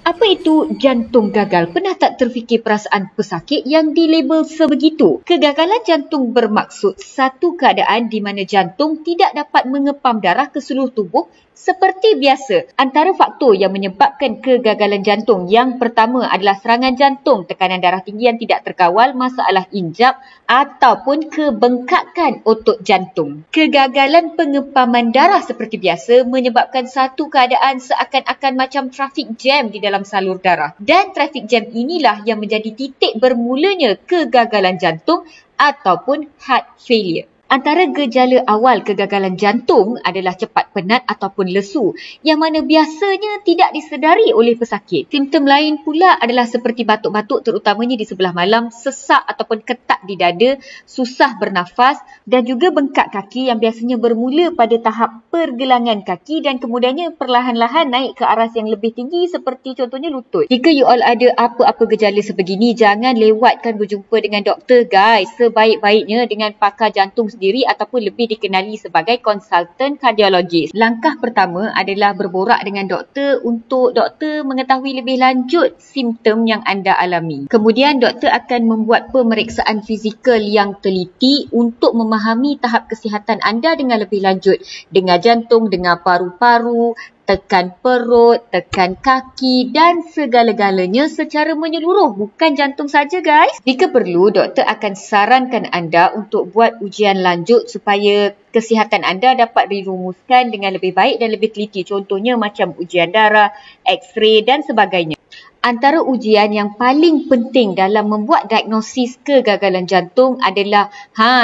Apa itu jantung gagal? Pernah tak terfikir perasaan pesakit yang dilabel sebegitu? Kegagalan jantung bermaksud satu keadaan di mana jantung tidak dapat mengepam darah ke seluruh tubuh seperti biasa. Antara faktor yang menyebabkan kegagalan jantung yang pertama adalah serangan jantung, tekanan darah tinggi yang tidak terkawal, masalah injap ataupun kebengkakan otot jantung. Kegagalan pengepaman darah seperti biasa menyebabkan satu keadaan seakan-akan macam traffic jam di dalam salur darah. Dan traffic jam inilah yang menjadi titik bermulanya kegagalan jantung ataupun heart failure. Antara gejala awal kegagalan jantung adalah cepat penat ataupun lesu yang mana biasanya tidak disedari oleh pesakit. Simptom lain pula adalah seperti batuk-batuk terutamanya di sebelah malam, sesak ataupun ketak di dada, susah bernafas dan juga bengkak kaki yang biasanya bermula pada tahap pergelangan kaki dan kemudiannya perlahan-lahan naik ke aras yang lebih tinggi seperti contohnya lutut. Jika you all ada apa-apa gejala sebegini, jangan lewatkan berjumpa dengan doktor guys. Sebaik-baiknya dengan pakar jantung sendiri ataupun lebih dikenali sebagai konsultan kardiologis. Langkah pertama adalah berborak dengan doktor untuk doktor mengetahui lebih lanjut simptom yang anda alami. Kemudian doktor akan membuat pemeriksaan fizikal yang teliti untuk memahami tahap kesihatan anda dengan lebih lanjut. Dengar jantung, dengar paru-paru, tekan perut, tekan kaki dan segala-galanya secara menyeluruh. Bukan jantung saja guys. Jika perlu, doktor akan sarankan anda untuk buat ujian lanjut supaya kesihatan anda dapat dirumuskan dengan lebih baik dan lebih teliti. Contohnya macam ujian darah, x-ray dan sebagainya. Antara ujian yang paling penting dalam membuat diagnosis kegagalan jantung adalah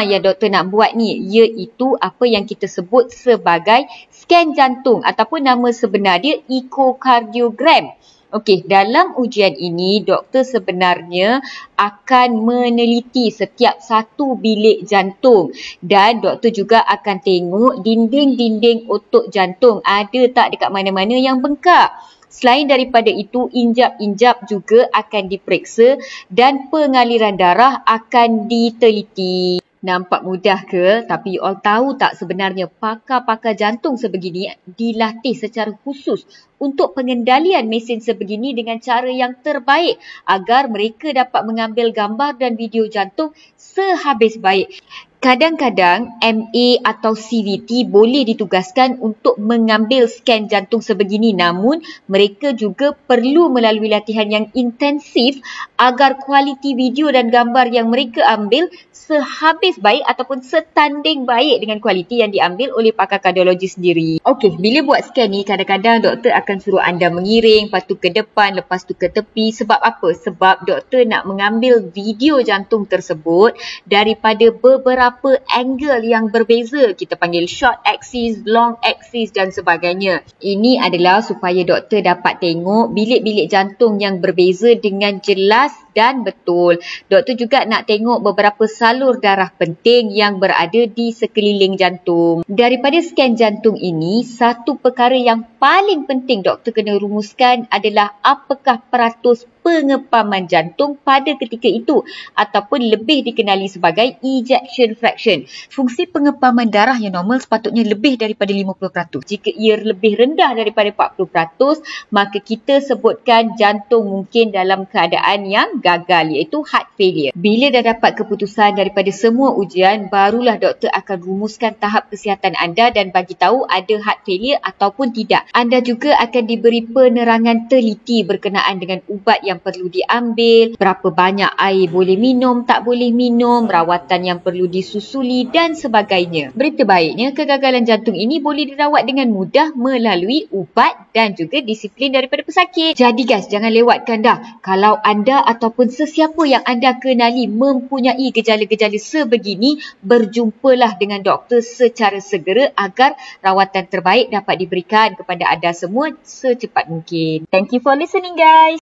yang doktor nak buat ni, iaitu apa yang kita sebut sebagai scan jantung ataupun nama sebenar dia ekokardiogram. Okey, dalam ujian ini doktor sebenarnya akan meneliti setiap satu bilik jantung dan doktor juga akan tengok dinding-dinding otot jantung ada tak dekat mana-mana yang bengkak. Selain daripada itu, injap-injap juga akan diperiksa dan pengaliran darah akan diteliti. Nampak mudah ke? Tapi you all tahu tak sebenarnya pakar-pakar jantung sebegini dilatih secara khusus untuk pengendalian mesin sebegini dengan cara yang terbaik agar mereka dapat mengambil gambar dan video jantung sehabis baik. Kadang-kadang MA atau CVT boleh ditugaskan untuk mengambil scan jantung sebegini, namun mereka juga perlu melalui latihan yang intensif agar kualiti video dan gambar yang mereka ambil sehabis baik ataupun setanding baik dengan kualiti yang diambil oleh pakar kardiologi sendiri. Okey, bila buat scan ni kadang-kadang doktor akan suruh anda mengiring, lepas tu ke depan, lepas tu ke tepi. Sebab apa? Sebab doktor nak mengambil video jantung tersebut daripada beberapa angle yang berbeza. Kita panggil short axis, long axis dan sebagainya. Ini adalah supaya doktor dapat tengok bilik-bilik jantung yang berbeza dengan jelas dan betul. Doktor juga nak tengok beberapa salur darah penting yang berada di sekeliling jantung. Daripada scan jantung ini, satu perkara yang paling penting doktor kena rumuskan adalah apakah peratus pengepaman jantung pada ketika itu ataupun lebih dikenali sebagai ejection fraction. Fungsi pengepaman darah yang normal sepatutnya lebih daripada 50%. Jika ia lebih rendah daripada 40%, maka kita sebutkan jantung mungkin dalam keadaan yang gagal, iaitu heart failure. Bila dah dapat keputusan daripada semua ujian, barulah doktor akan rumuskan tahap kesihatan anda dan bagi tahu ada heart failure ataupun tidak. Anda juga akan diberi penerangan teliti berkenaan dengan ubat yang perlu diambil, berapa banyak air boleh minum, tak boleh minum, rawatan yang perlu disusuli dan sebagainya. Berita baiknya, kegagalan jantung ini boleh dirawat dengan mudah melalui ubat dan juga disiplin daripada pesakit. Jadi guys, jangan lewatkan dah. Kalau anda ataupun sesiapa yang anda kenali mempunyai gejala-gejala sebegini, berjumpalah dengan doktor secara segera agar rawatan terbaik dapat diberikan kepada anda semua secepat mungkin. Thank you for listening guys.